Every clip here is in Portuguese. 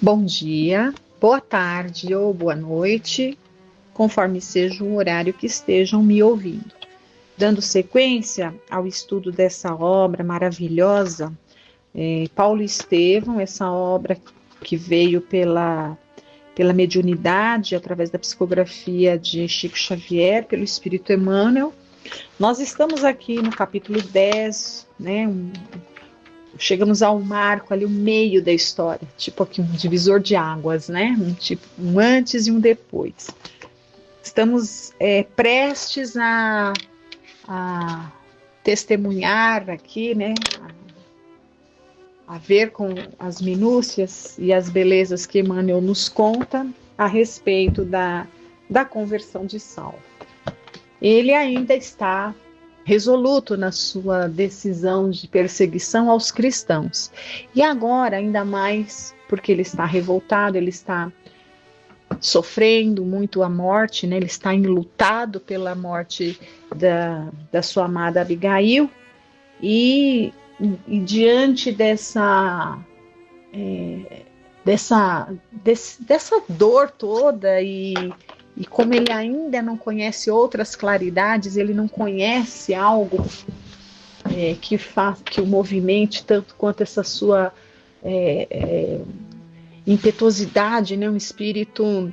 Bom dia, boa tarde ou boa noite, conforme seja o horário que estejam me ouvindo. Dando sequência ao estudo dessa obra maravilhosa, Paulo Estevão, essa obra que veio pela mediunidade, através da psicografia de Chico Xavier, pelo Espírito Emmanuel. Nós estamos aqui no capítulo 10, né, chegamos ao marco ali, o meio da história, tipo aqui um divisor de águas, né? Um antes e um depois. Estamos prestes a testemunhar aqui, né? A ver com as minúcias e as belezas que Emmanuel nos conta a respeito da conversão de Saulo. Ele ainda está resoluto na sua decisão de perseguição aos cristãos. E agora, ainda mais, porque ele está revoltado, ele está sofrendo muito a morte, né? Ele está enlutado pela morte da sua amada Abigail, e diante dessa dor toda, e como ele ainda não conhece outras claridades, ele não conhece algo que o movimente tanto quanto essa sua impetuosidade, né? Um espírito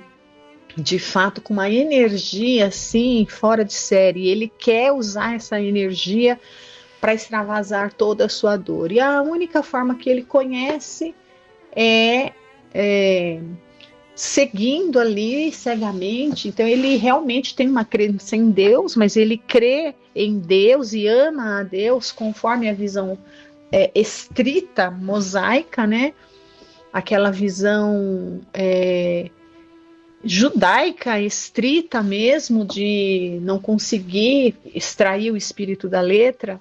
de fato com uma energia assim fora de série. Ele quer usar essa energia para extravasar toda a sua dor, e a única forma que ele conhece é seguindo ali cegamente. Então ele realmente tem uma crença em Deus, mas ele crê em Deus e ama a Deus conforme a visão estrita, mosaica, né? Aquela visão judaica, estrita mesmo, de não conseguir extrair o espírito da letra.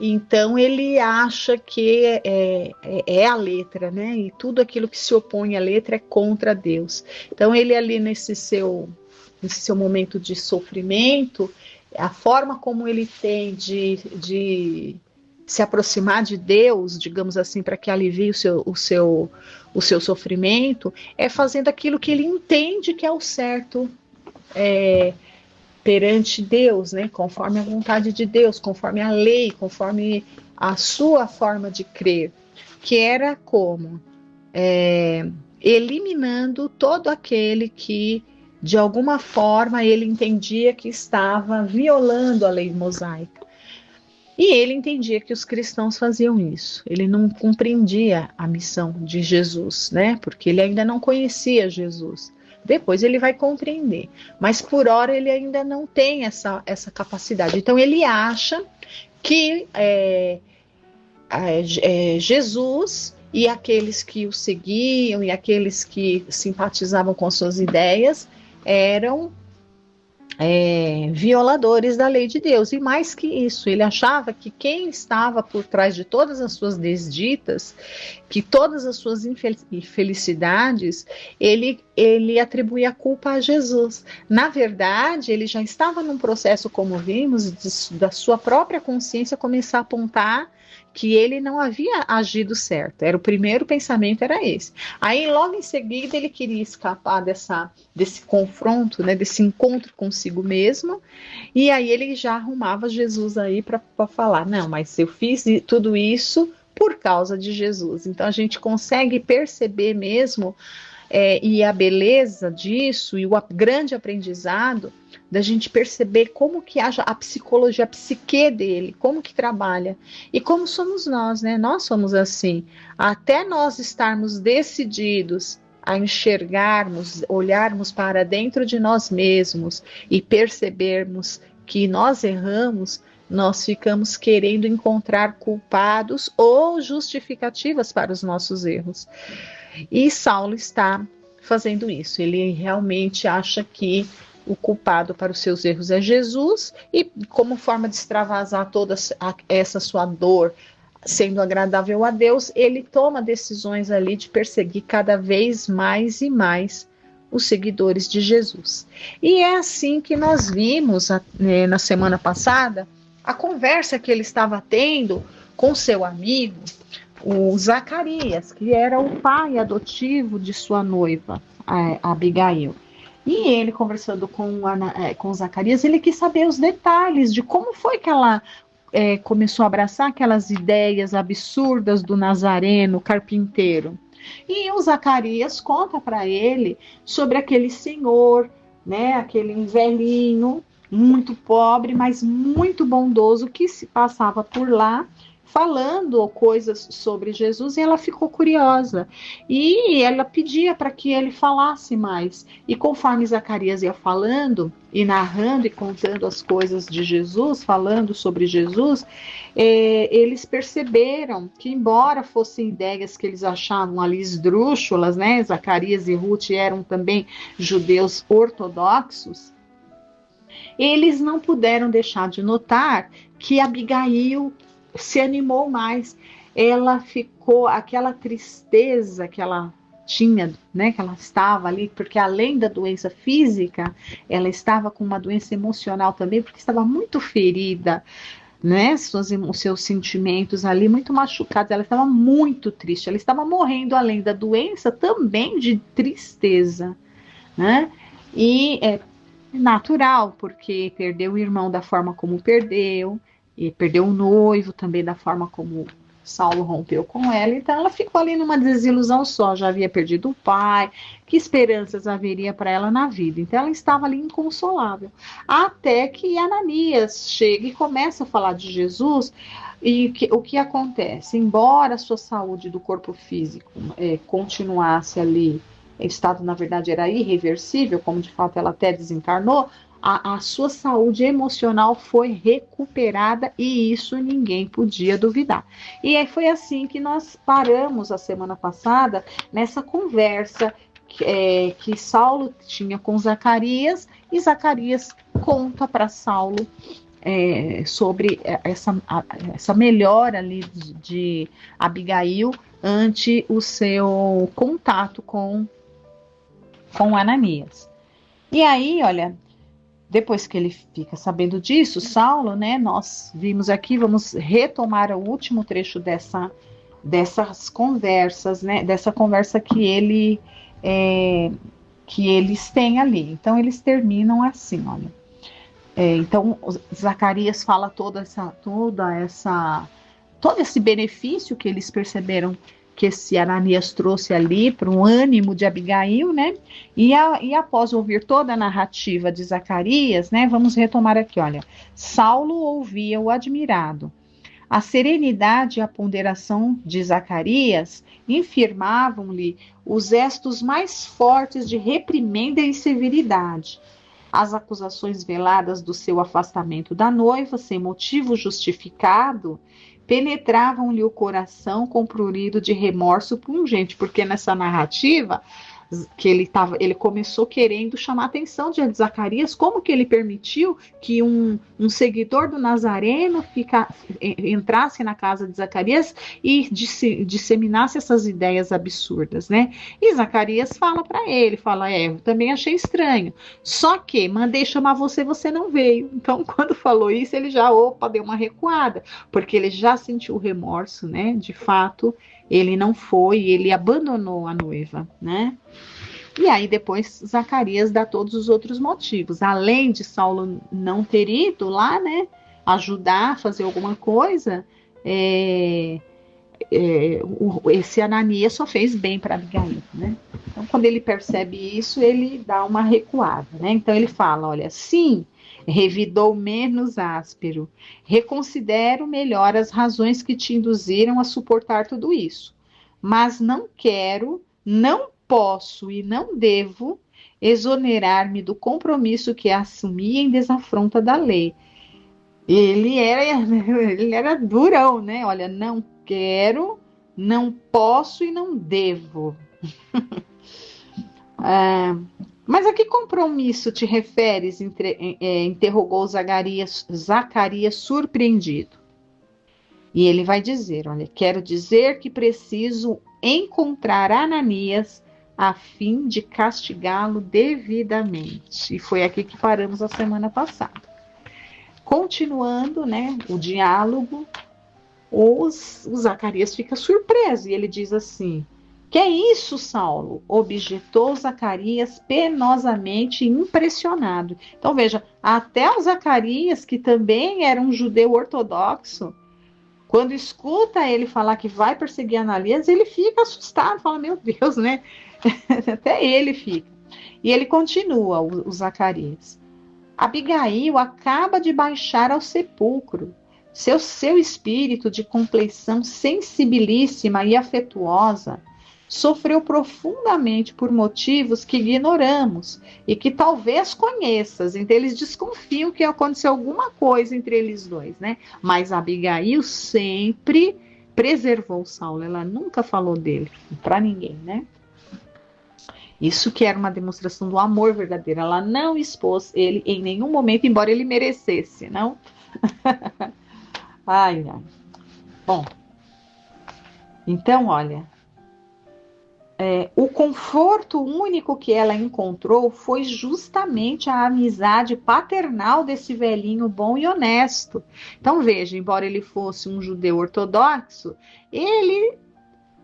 Então ele acha que é a letra, né? E tudo aquilo que se opõe à letra é contra Deus. Então ele ali nesse seu momento de sofrimento, a forma como ele tem de se aproximar de Deus, digamos assim, para que alivie o seu sofrimento, é fazendo aquilo que ele entende que é o certo, perante Deus, né? Conforme a vontade de Deus, conforme a lei, conforme a sua forma de crer, que era como eliminando todo aquele que de alguma forma ele entendia que estava violando a lei mosaica. E ele entendia que os cristãos faziam isso. Ele não compreendia a missão de Jesus, né? Porque ele ainda não conhecia Jesus. Depois ele vai compreender, mas por hora ele ainda não tem essa capacidade. Então ele acha que Jesus e aqueles que o seguiam e aqueles que simpatizavam com suas ideias eram violadores da lei de Deus. E mais que isso, ele achava que quem estava por trás de todas as suas desditas, que todas as suas infelicidades, ele atribuía a culpa a Jesus. Na verdade, ele já estava num processo, como vimos, da sua própria consciência começar a apontar que ele não havia agido certo. O primeiro pensamento era esse. Aí, logo em seguida, ele queria escapar desse confronto, né, desse encontro consigo mesmo, e aí ele já arrumava Jesus aí para falar, não, mas eu fiz tudo isso por causa de Jesus. Então, a gente consegue perceber mesmo, e a beleza disso, e o grande aprendizado da gente perceber como que age a psicologia, a psique dele, como que trabalha, e como somos nós, né? Nós somos assim, até nós estarmos decididos a enxergarmos, olharmos para dentro de nós mesmos e percebermos que nós erramos, nós ficamos querendo encontrar culpados ou justificativas para os nossos erros. E Saulo está fazendo isso. Ele realmente acha que o culpado para os seus erros é Jesus, e como forma de extravasar toda essa sua dor, sendo agradável a Deus, ele toma decisões ali de perseguir cada vez mais e mais os seguidores de Jesus. E é assim que nós vimos na semana passada a conversa que ele estava tendo com seu amigo, o Zacarias, que era o pai adotivo de sua noiva, a Abigail. E ele, conversando com Zacarias, ele quis saber os detalhes de como foi que ela começou a abraçar aquelas ideias absurdas do Nazareno, carpinteiro. E o Zacarias conta para ele sobre aquele senhor, né, aquele velhinho, muito pobre, mas muito bondoso, que se passava por lá falando coisas sobre Jesus, e ela ficou curiosa. E ela pedia para que ele falasse mais. E conforme Zacarias ia falando, e narrando e contando as coisas de Jesus, falando sobre Jesus, eles perceberam que, embora fossem ideias que eles achavam ali esdrúxulas, né? Zacarias e Ruth eram também judeus ortodoxos, eles não puderam deixar de notar que Abigail se animou mais. Ela ficou, aquela tristeza que ela tinha, né, que ela estava ali, porque além da doença física, ela estava com uma doença emocional também, porque estava muito ferida, né, os seus sentimentos ali muito machucados, ela estava muito triste, ela estava morrendo além da doença também de tristeza, né, e é natural, porque perdeu o irmão da forma como perdeu, e perdeu o noivo também da forma como Saulo rompeu com ela, então ela ficou ali numa desilusão só, já havia perdido o pai, que esperanças haveria para ela na vida, então ela estava ali inconsolável, até que Ananias chega e começa a falar de Jesus, e o que acontece? Embora a sua saúde do corpo físico continuasse ali, o estado na verdade era irreversível, como de fato ela até desencarnou, a sua saúde emocional foi recuperada e isso ninguém podia duvidar. E aí foi assim que nós paramos a semana passada nessa conversa que Saulo tinha com Zacarias, e Zacarias conta para Saulo sobre essa melhora ali de Abigail ante o seu contato com Ananias. E aí, olha, depois que ele fica sabendo disso, Saulo, né, nós vimos aqui, vamos retomar o último trecho dessas conversas, né, dessa conversa que eles têm ali. Então, eles terminam assim, olha. Então, Zacarias fala todo esse benefício que eles perceberam que esse Ananias trouxe ali para o ânimo de Abigail, né? E após ouvir toda a narrativa de Zacarias, né? Vamos retomar aqui, olha. Saulo ouvia-o admirado. A serenidade e a ponderação de Zacarias infirmavam-lhe os gestos mais fortes de reprimenda e severidade. As acusações veladas do seu afastamento da noiva, sem motivo justificado, penetravam-lhe o coração com prurido de remorso pungente, porque nessa narrativa que ele começou querendo chamar a atenção de Zacarias, como que ele permitiu que um seguidor do Nazareno entrasse na casa de Zacarias e disseminasse essas ideias absurdas, né? E Zacarias fala para ele, eu também achei estranho, só que mandei chamar você, você não veio. Então, quando falou isso, ele já, deu uma recuada, porque ele já sentiu o remorso, né? De fato, ele não foi, ele abandonou a noiva, né? E aí depois Zacarias dá todos os outros motivos. Além de Saulo não ter ido lá, né, ajudar a fazer alguma coisa, esse Ananias só fez bem para Abigail, né? Então, quando ele percebe isso, ele dá uma recuada, né? Então ele fala, olha, sim, revidou menos áspero, reconsidero melhor as razões que te induziram a suportar tudo isso, mas não quero, não posso e não devo exonerar-me do compromisso que assumi em desafronta da lei. Ele era durão, né? Olha, não quero, não posso e não devo. Mas a que compromisso te referes? Interrogou Zacarias surpreendido. E ele vai dizer, olha, quero dizer que preciso encontrar Ananias a fim de castigá-lo devidamente. E foi aqui que paramos a semana passada. Continuando, né, o diálogo, o Zacarias fica surpreso e ele diz assim: que é isso, Saulo? Objetou Zacarias penosamente impressionado. Então veja, até o Zacarias, que também era um judeu ortodoxo, quando escuta ele falar que vai perseguir Ananias, ele fica assustado, fala: meu Deus, né? Até ele fica. E ele continua, o Zacarias. Abigail acaba de baixar ao sepulcro. Seu espírito de compleição sensibilíssima e afetuosa sofreu profundamente por motivos que ignoramos e que talvez conheças. Então eles desconfiam que aconteceu alguma coisa entre eles dois, né? Mas Abigail sempre preservou Saulo, ela nunca falou dele para ninguém, né? Isso que era uma demonstração do amor verdadeiro. Ela não expôs ele em nenhum momento, embora ele merecesse, não? Ai, ai. Bom, então, olha, o conforto único que ela encontrou foi justamente a amizade paternal desse velhinho bom e honesto. Então, veja, embora ele fosse um judeu ortodoxo, ele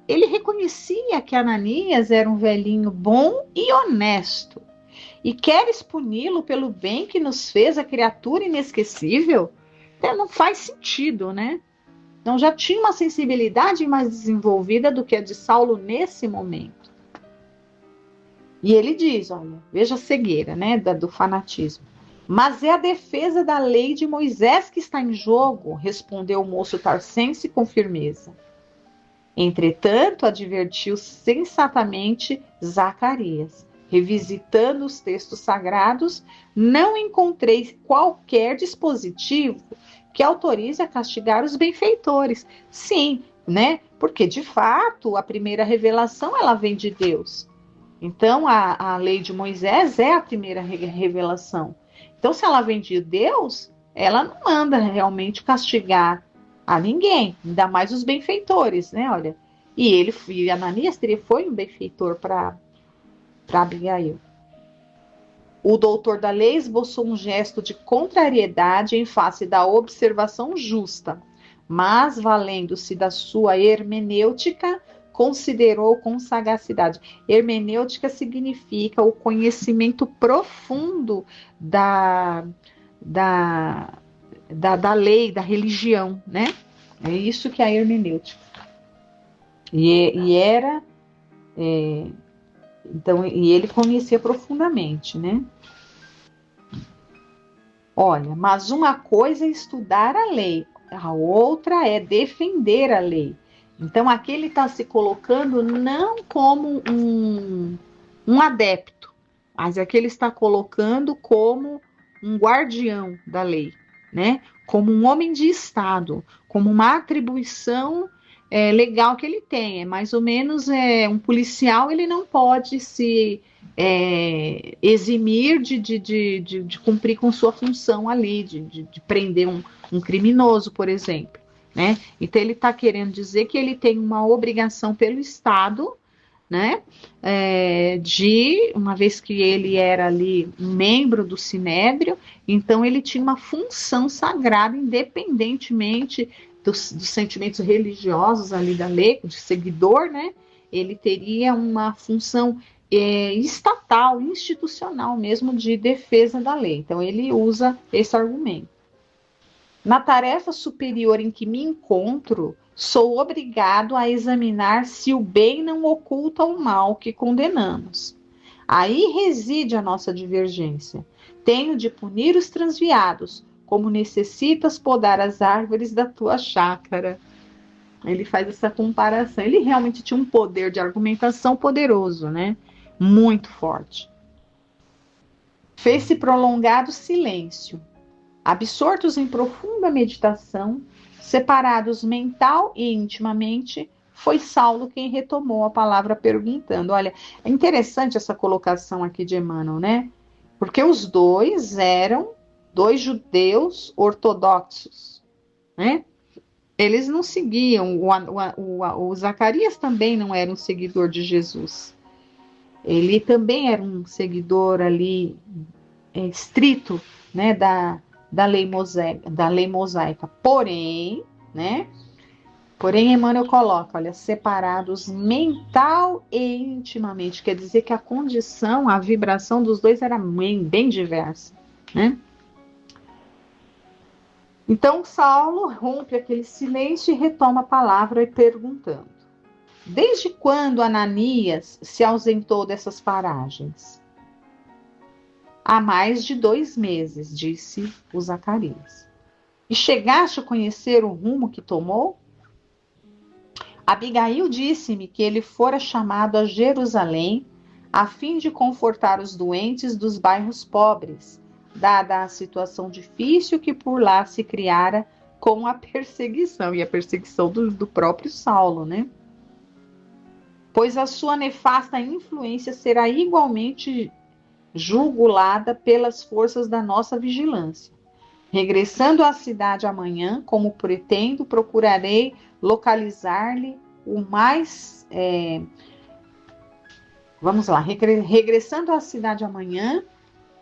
reconhecia que Ananias era um velhinho bom e honesto. E queres puni-lo pelo bem que nos fez a criatura inesquecível? Não faz sentido, né? Então já tinha uma sensibilidade mais desenvolvida do que a de Saulo nesse momento. E ele diz, olha, veja a cegueira, né, do fanatismo. Mas é a defesa da lei de Moisés que está em jogo, respondeu o moço tarcense com firmeza. Entretanto, advertiu sensatamente Zacarias. Revisitando os textos sagrados, não encontrei qualquer dispositivo que autorize a castigar os benfeitores. Sim, né? Porque, de fato, a primeira revelação ela vem de Deus. Então, a lei de Moisés é a primeira revelação. Então, se ela vem de Deus, ela não manda realmente castigar a ninguém, ainda mais os benfeitores, né? Olha, e Ananias foi um benfeitor para Abigail. O doutor da lei esboçou um gesto de contrariedade em face da observação justa, mas, valendo-se da sua hermenêutica, considerou com sagacidade. Hermenêutica significa o conhecimento profundo da lei, da religião, né? É isso que é a hermenêutica. Então, ele conhecia profundamente, né? Olha, mas uma coisa é estudar a lei, a outra é defender a lei. Então, aqui ele está se colocando não como um adepto, mas aqui ele está colocando como um guardião da lei, né? Como um homem de Estado, como uma atribuição legal que ele tem. É mais ou menos um policial, ele não pode se eximir de cumprir com sua função ali, de prender um criminoso, por exemplo. Né? Então ele está querendo dizer que ele tem uma obrigação pelo Estado, né? Uma vez que ele era ali um membro do Sinédrio, então ele tinha uma função sagrada, independentemente dos sentimentos religiosos ali da lei, de seguidor, né? Ele teria uma função estatal, institucional mesmo, de defesa da lei. Então ele usa esse argumento. Na tarefa superior em que me encontro, sou obrigado a examinar se o bem não oculta o mal que condenamos. Aí reside a nossa divergência. Tenho de punir os transviados, como necessitas podar as árvores da tua chácara. Ele faz essa comparação. Ele realmente tinha um poder de argumentação poderoso, né? Muito forte. Fez-se prolongado silêncio. Absortos em profunda meditação, separados mental e intimamente, foi Saulo quem retomou a palavra perguntando. Olha, é interessante essa colocação aqui de Emmanuel, né? Porque os dois eram dois judeus ortodoxos, né? Eles não seguiam, o Zacarias também não era um seguidor de Jesus. Ele também era um seguidor ali estrito, né, da lei mosaica. Porém, né, Porém, Emmanuel coloca, olha, separados mental e intimamente. Quer dizer que a condição, a vibração dos dois era bem diversa, né? Então, Saulo rompe aquele silêncio e retoma a palavra perguntando: desde quando Ananias se ausentou dessas paragens? Há mais de 2 meses, disse o Zacarias. E chegaste a conhecer o rumo que tomou? Abigail disse-me que ele fora chamado a Jerusalém a fim de confortar os doentes dos bairros pobres, dada a situação difícil que por lá se criara com a perseguição, e a perseguição do próprio Saulo, né? Pois a sua nefasta influência será igualmente jugulada pelas forças da nossa vigilância. Regressando à cidade amanhã, como pretendo, procurarei localizar-lhe o mais... Vamos lá. Regressando à cidade amanhã,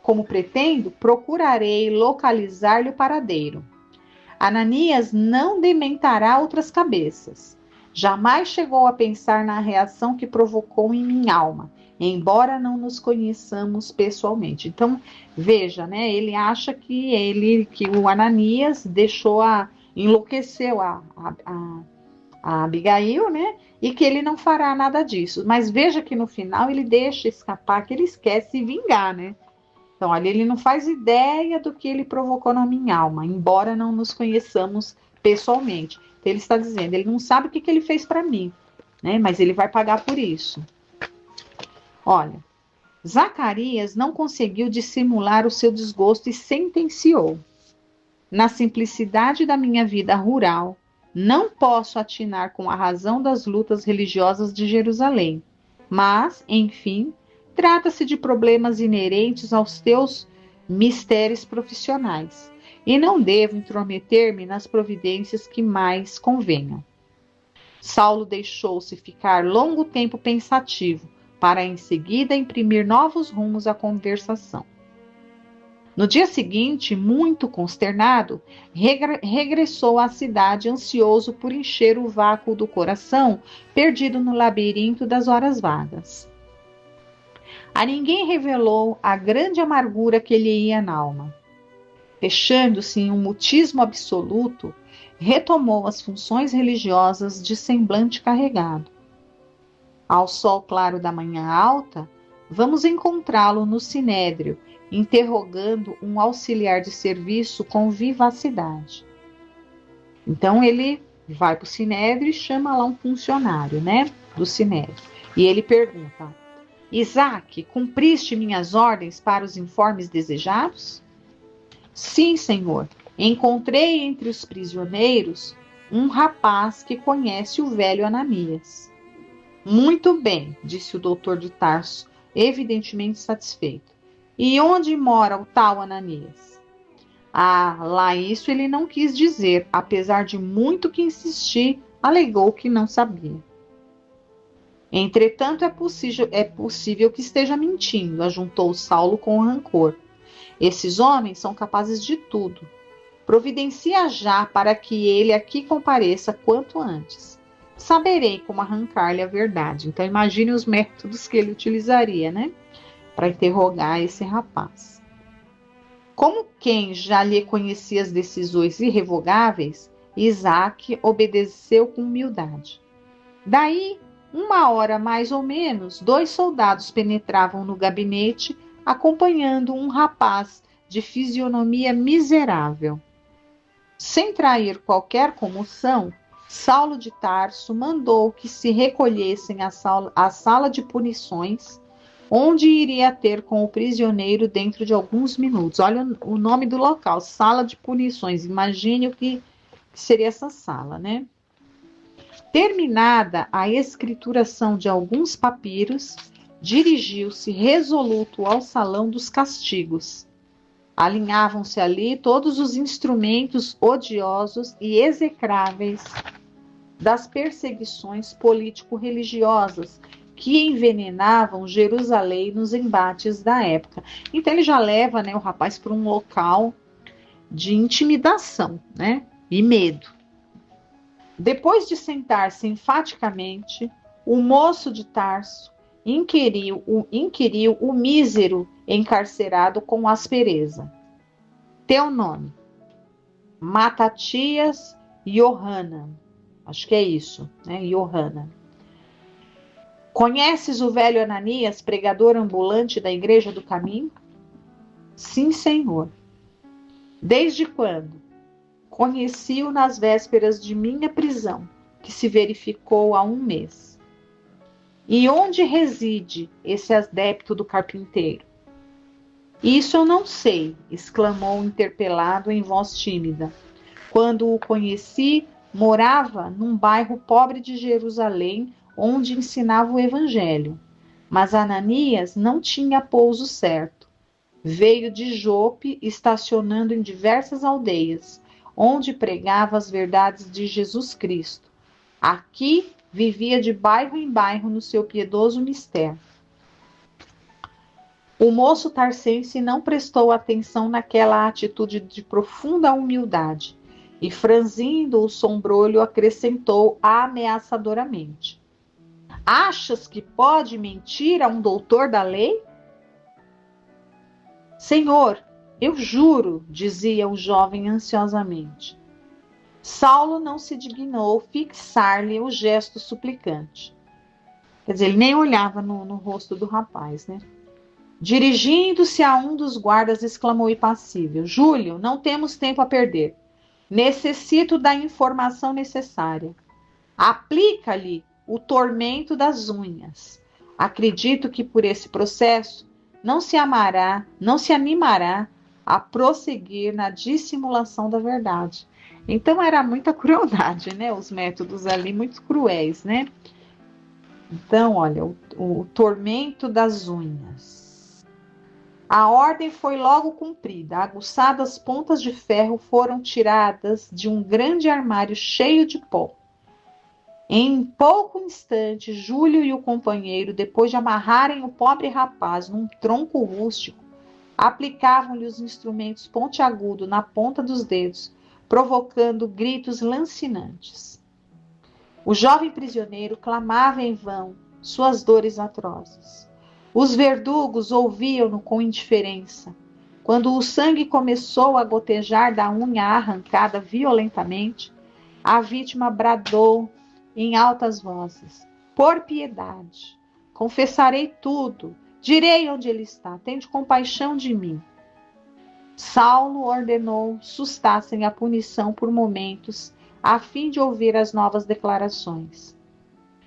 como pretendo, procurarei localizar-lhe o paradeiro. Ananias não dementará outras cabeças. Jamais chegou a pensar na reação que provocou em minha alma, embora não nos conheçamos pessoalmente. Então, veja, né? Ele acha que o Ananias enlouqueceu a Abigail, né? E que ele não fará nada disso. Mas veja que no final ele deixa escapar, que ele esquece se vingar, né? Então, ali ele não faz ideia do que ele provocou na minha alma, embora não nos conheçamos pessoalmente. Então, ele está dizendo, ele não sabe o que ele fez para mim, né? Mas ele vai pagar por isso. Olha, Zacarias não conseguiu dissimular o seu desgosto e sentenciou: na simplicidade da minha vida rural, não posso atinar com a razão das lutas religiosas de Jerusalém, mas, enfim, trata-se de problemas inerentes aos teus mistérios profissionais, e não devo intrometer-me nas providências que mais convenham. Saulo deixou-se ficar longo tempo pensativo, para em seguida imprimir novos rumos à conversação. No dia seguinte, muito consternado, regressou à cidade ansioso por encher o vácuo do coração, perdido no labirinto das horas vagas. A ninguém revelou a grande amargura que lhe ia na alma. Fechando-se em um mutismo absoluto, retomou as funções religiosas de semblante carregado. Ao sol claro da manhã alta, vamos encontrá-lo no sinédrio, interrogando um auxiliar de serviço com vivacidade. Então ele vai para o sinédrio e chama lá um funcionário, né, do sinédrio. E ele pergunta: Isaac, cumpriste minhas ordens para os informes desejados? Sim, senhor. Encontrei entre os prisioneiros um rapaz que conhece o velho Ananias. Muito bem, disse o doutor de Tarso, evidentemente satisfeito. E onde mora o tal Ananias? Ah, lá isso ele não quis dizer, apesar de muito que insistir, alegou que não sabia. Entretanto, é possível que esteja mentindo, ajuntou Saulo com rancor. Esses homens são capazes de tudo. Providencia já para que ele aqui compareça quanto antes. Saberei como arrancar-lhe a verdade. Então, imagine os métodos que ele utilizaria, né? Para interrogar esse rapaz. Como quem já lhe conhecia as decisões irrevogáveis, Isaac obedeceu com humildade. Daí, 1 hora mais ou menos, 2 soldados penetravam no gabinete, acompanhando um rapaz de fisionomia miserável. Sem trair qualquer comoção, Saulo de Tarso mandou que se recolhessem à sala de punições, onde iria ter com o prisioneiro dentro de alguns minutos. Olha o nome do local, sala de punições. Imagine o que seria essa sala, né? Terminada a escrituração de alguns papiros, dirigiu-se resoluto ao salão dos castigos. Alinhavam-se ali todos os instrumentos odiosos e execráveis das perseguições político-religiosas que envenenavam Jerusalém nos embates da época. Então ele já leva, né, o rapaz para um local de intimidação, né, e medo. Depois de sentar-se enfaticamente, o moço de Tarso inquiriu o mísero encarcerado com aspereza. Teu nome? Matatias Johanan. Acho que é isso, né? Johanan. Conheces o velho Ananias, pregador ambulante da Igreja do Caminho? Sim, senhor. Desde quando? Conheci-o nas vésperas de minha prisão, que se verificou há 1 mês. E onde reside esse adepto do carpinteiro? Isso eu não sei, exclamou interpelado em voz tímida. Quando o conheci, morava num bairro pobre de Jerusalém, onde ensinava o evangelho. Mas Ananias não tinha pouso certo. Veio de Jope, estacionando em diversas aldeias, onde pregava as verdades de Jesus Cristo. Aqui vivia de bairro em bairro no seu piedoso mistério. O moço tarsense não prestou atenção naquela atitude de profunda humildade e, franzindo o sombrolho, acrescentou ameaçadoramente: Achas que pode mentir a um doutor da lei? Senhor, eu juro, dizia o jovem ansiosamente. Saulo não se dignou fixar-lhe o gesto suplicante. Quer dizer, ele nem olhava no rosto do rapaz, né? Dirigindo-se a um dos guardas, exclamou impassível: Júlio, não temos tempo a perder. Necessito da informação necessária. Aplica-lhe o tormento das unhas. Acredito que por esse processo não se animará a prosseguir na dissimulação da verdade. Então era muita crueldade, né? Os métodos ali muito cruéis, né? Então, olha, o tormento das unhas. A ordem foi logo cumprida. Aguçadas pontas de ferro foram tiradas de um grande armário cheio de pó. Em pouco instante, Júlio e o companheiro, depois de amarrarem o pobre rapaz num tronco rústico, aplicavam-lhe os instrumentos pontiagudos na ponta dos dedos, provocando gritos lancinantes. O jovem prisioneiro clamava em vão suas dores atrozes. Os verdugos ouviam-no com indiferença. Quando o sangue começou a gotejar da unha arrancada violentamente, a vítima bradou em altas vozes: Por piedade, confessarei tudo, direi onde ele está, tende compaixão de mim. Saulo ordenou sustassem a punição por momentos, a fim de ouvir as novas declarações.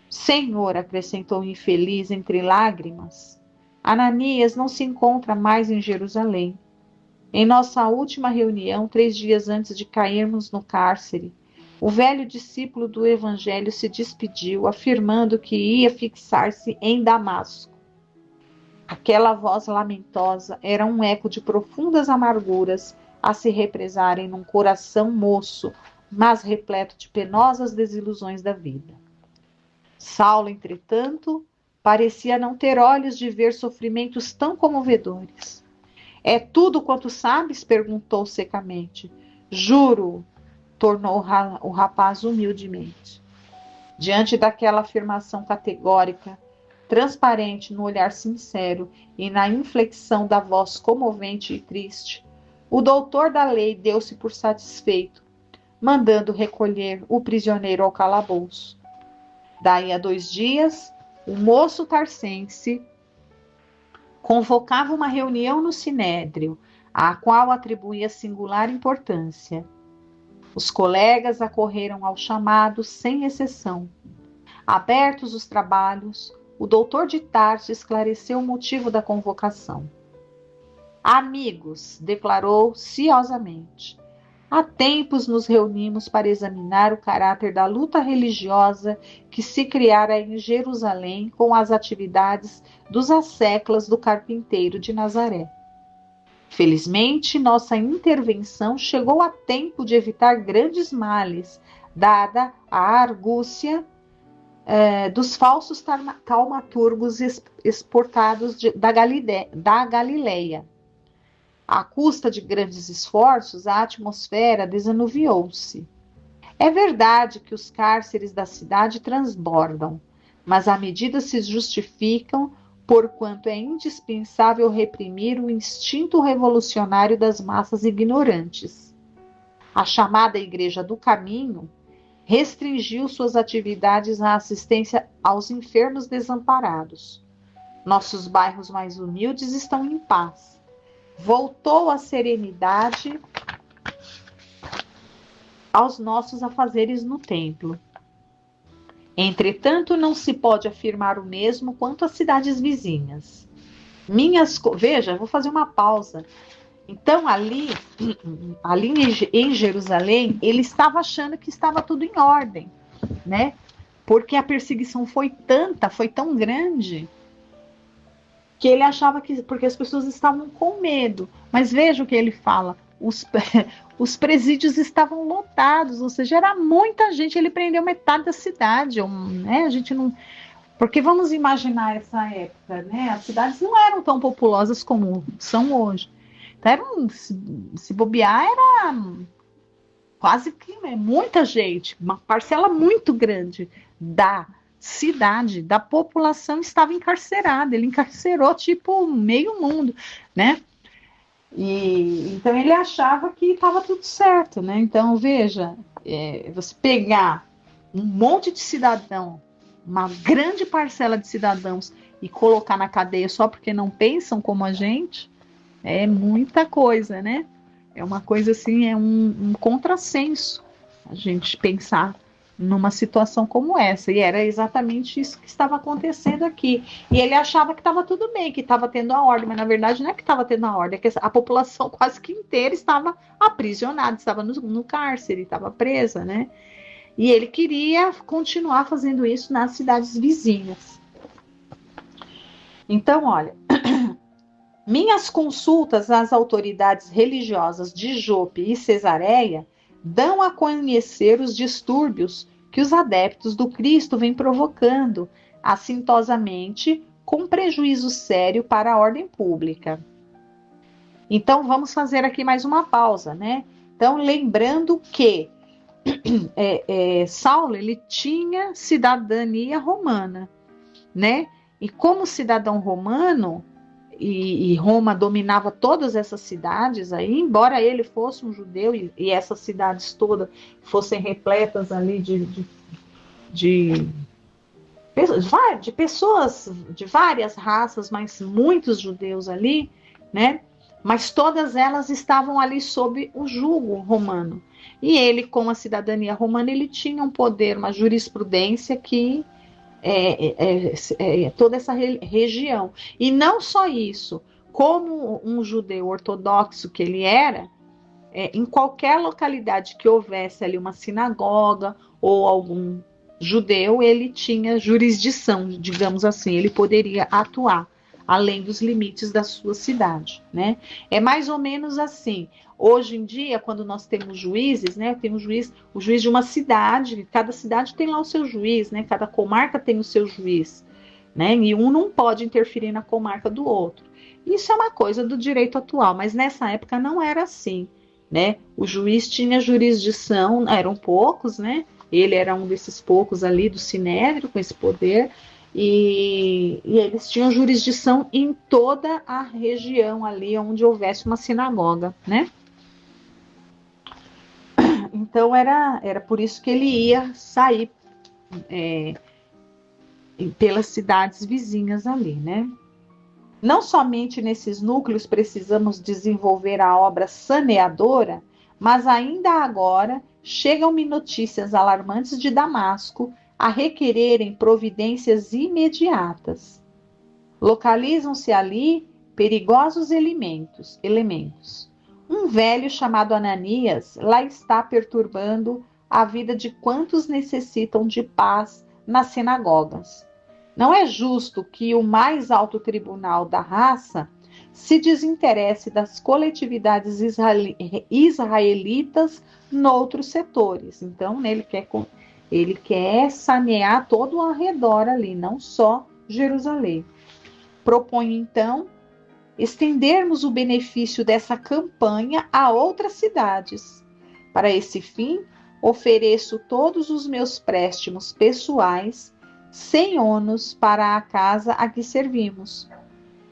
Senhor, acrescentou o infeliz entre lágrimas, Ananias não se encontra mais em Jerusalém. Em nossa última reunião, 3 dias antes de cairmos no cárcere, o velho discípulo do Evangelho se despediu, afirmando que ia fixar-se em Damasco. Aquela voz lamentosa era um eco de profundas amarguras a se represarem num coração moço, mas repleto de penosas desilusões da vida. Saulo, entretanto, parecia não ter olhos de ver sofrimentos tão comovedores. É tudo quanto sabes? Perguntou secamente. Juro, tornou o rapaz humildemente. Diante daquela afirmação categórica, transparente no olhar sincero e na inflexão da voz comovente e triste, o doutor da lei deu-se por satisfeito, mandando recolher o prisioneiro ao calabouço. Daí a 2 dias, o moço tarsense convocava uma reunião no Sinédrio, à qual atribuía singular importância. Os colegas acorreram ao chamado sem exceção. Abertos os trabalhos, o doutor de Tarso esclareceu o motivo da convocação. Amigos, declarou ciosamente, há tempos nos reunimos para examinar o caráter da luta religiosa que se criara em Jerusalém com as atividades dos asseclas do carpinteiro de Nazaré. Felizmente, nossa intervenção chegou a tempo de evitar grandes males, dada a argúcia dos falsos taumaturgos exportados da Galileia. À custa de grandes esforços, a atmosfera desanuviou-se. É verdade que os cárceres da cidade transbordam, mas a medida se justificam porquanto é indispensável reprimir o instinto revolucionário das massas ignorantes. A chamada Igreja do Caminho restringiu suas atividades à assistência aos enfermos desamparados. Nossos bairros mais humildes estão em paz. Voltou a serenidade aos nossos afazeres no templo. Entretanto, não se pode afirmar o mesmo quanto às cidades vizinhas. Veja, vou fazer uma pausa. Então, ali em Jerusalém, ele estava achando que estava tudo em ordem, né? Porque a perseguição foi tão grande, que ele achava que, porque as pessoas estavam com medo. Mas veja o que ele fala, os presídios estavam lotados, ou seja, era muita gente, ele prendeu metade da cidade, né? A gente não... Porque vamos imaginar essa época, né? As cidades não eram tão populosas como são hoje. Então, se bobear, era quase que muita gente, uma parcela muito grande da cidade, da população estava encarcerada. Ele encarcerou tipo meio mundo, né? E então ele achava que estava tudo certo, né? Então veja, você pegar um monte de cidadão, uma grande parcela de cidadãos e colocar na cadeia só porque não pensam como a gente, é muita coisa, né? É uma coisa assim, é um contrassenso a gente pensar numa situação como essa. E era exatamente isso que estava acontecendo aqui. E ele achava que estava tudo bem, que estava tendo a ordem, mas na verdade não é que estava tendo a ordem, é que a população quase que inteira estava aprisionada, estava no cárcere, estava presa, né? E ele queria continuar fazendo isso nas cidades vizinhas. Então, olha, minhas consultas às autoridades religiosas de Jope e Cesareia dão a conhecer os distúrbios que os adeptos do Cristo vêm provocando, assintosamente, com prejuízo sério para a ordem pública. Então, vamos fazer aqui mais uma pausa, né? Então, lembrando que Saulo, ele tinha cidadania romana, né? E como cidadão romano, e Roma dominava todas essas cidades aí, embora ele fosse um judeu e essas cidades todas fossem repletas ali de pessoas de várias raças, mas muitos judeus ali, né? Mas todas elas estavam ali sob o jugo romano. E ele, com a cidadania romana, ele tinha um poder, uma jurisprudência que toda essa região. E não só isso, como um judeu ortodoxo que ele era, em qualquer localidade que houvesse ali uma sinagoga ou algum judeu, ele tinha jurisdição, digamos assim, ele poderia atuar além dos limites da sua cidade, né? É mais ou menos assim. Hoje em dia, quando nós temos juízes, né? Temos o juiz de uma cidade, cada cidade tem lá o seu juiz, né? Cada comarca tem o seu juiz, né? E um não pode interferir na comarca do outro. Isso é uma coisa do direito atual, mas nessa época não era assim, né? O juiz tinha jurisdição, eram poucos, né? Ele era um desses poucos ali do Sinédrio com esse poder. E eles tinham jurisdição em toda a região ali onde houvesse uma sinagoga, né? Então era por isso que ele ia sair pelas cidades vizinhas ali, né? Não somente nesses núcleos precisamos desenvolver a obra saneadora, mas ainda agora chegam-me notícias alarmantes de Damasco a requererem providências imediatas. Localizam-se ali perigosos elementos. Um velho chamado Ananias lá está perturbando a vida de quantos necessitam de paz nas sinagogas. Não é justo que o mais alto tribunal da raça se desinteresse das coletividades israelitas noutros setores. Então, né, ele quer sanear todo o arredor ali, não só Jerusalém. Propõe, então, estendermos o benefício dessa campanha a outras cidades. Para esse fim, ofereço todos os meus préstimos pessoais, sem ônus para a casa a que servimos.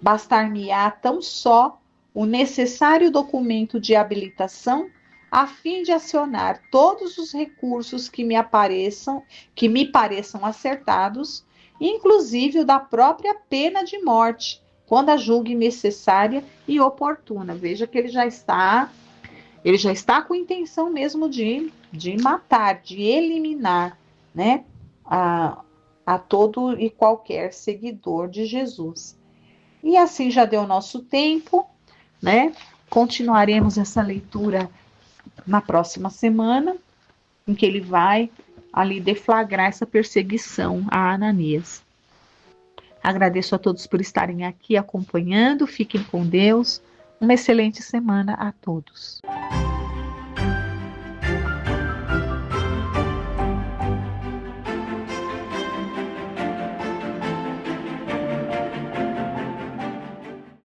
Bastar-me-á tão só o necessário documento de habilitação a fim de acionar todos os recursos que me pareçam acertados, inclusive o da própria pena de morte, quando a julgue necessária e oportuna. Veja que ele já está com intenção mesmo de matar, de eliminar, né, a todo e qualquer seguidor de Jesus. E assim já deu nosso tempo, né? Continuaremos essa leitura na próxima semana, em que ele vai ali deflagrar essa perseguição a Ananias. Agradeço a todos por estarem aqui acompanhando. Fiquem com Deus. Uma excelente semana a todos.